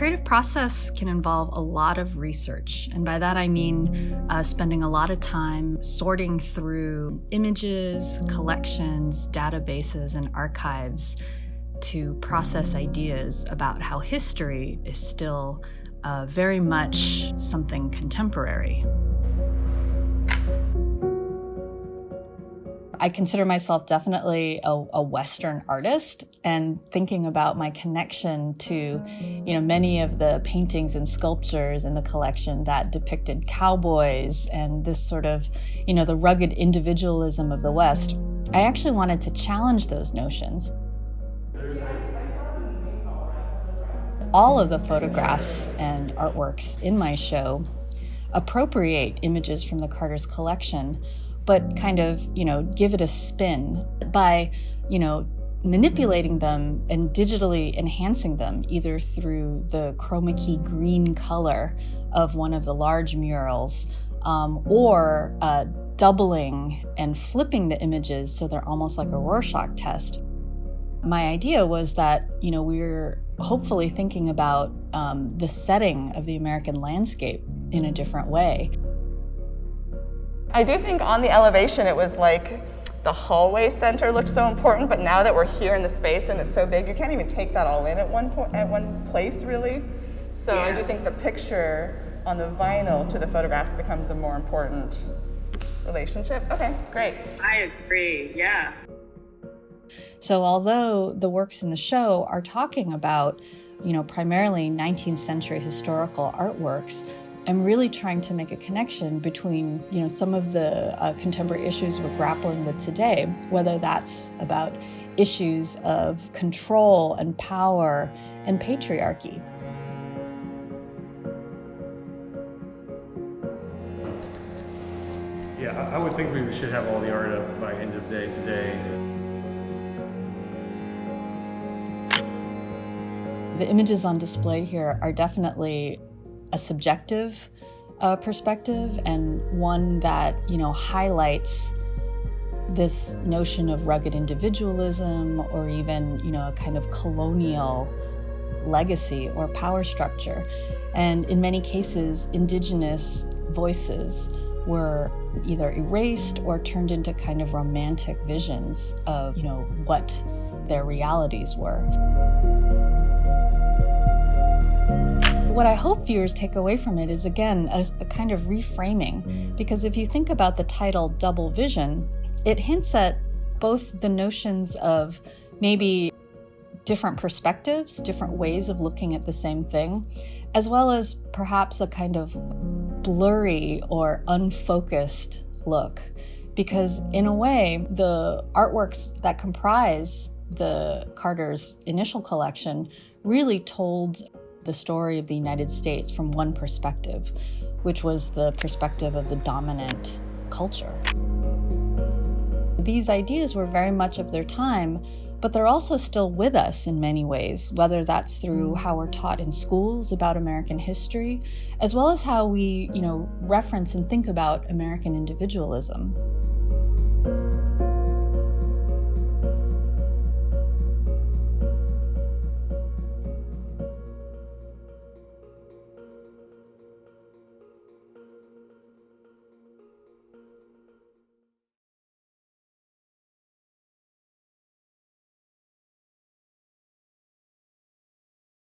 creative process can involve a lot of research, and by that I mean spending a lot of time sorting through images, collections, databases, and archives to process ideas about how history is still very much something contemporary. I consider myself definitely a Western artist, and thinking about my connection to, many of the paintings and sculptures in the collection that depicted cowboys and this sort of, the rugged individualism of the West, I actually wanted to challenge those notions. All of the photographs and artworks in my show appropriate images from the Carter's collection, but kind of, give it a spin by, manipulating them and digitally enhancing them, either through the chroma key green color of one of the large murals, or doubling and flipping the images so they're almost like a Rorschach test. My idea was that, we're hopefully thinking about the setting of the American landscape in a different way. I do think on the elevation it was like the hallway center looked so important, but now that we're here in the space and it's so big, you can't even take that all in at one place really. So yeah. I do think the picture on the vinyl to the photographs becomes a more important relationship. Okay, great. I agree, yeah. So although the works in the show are talking about, primarily 19th century historical artworks, I'm really trying to make a connection between, some of the contemporary issues we're grappling with today, whether that's about issues of control and power and patriarchy. Yeah, I would think we should have all the art up by end of day today. The images on display here are definitely a subjective perspective, and one that, highlights this notion of rugged individualism, or even, a kind of colonial legacy or power structure. And in many cases, indigenous voices were either erased or turned into kind of romantic visions of, what their realities were. What I hope viewers take away from it is, again, a kind of reframing, because if you think about the title Double Vision, it hints at both the notions of maybe different perspectives, different ways of looking at the same thing, as well as perhaps a kind of blurry or unfocused look. Because in a way, the artworks that comprise the Carter's initial collection really told the story of the United States from one perspective, which was the perspective of the dominant culture. These ideas were very much of their time, but they're also still with us in many ways, whether that's through how we're taught in schools about American history, as well as how we, reference and think about American individualism.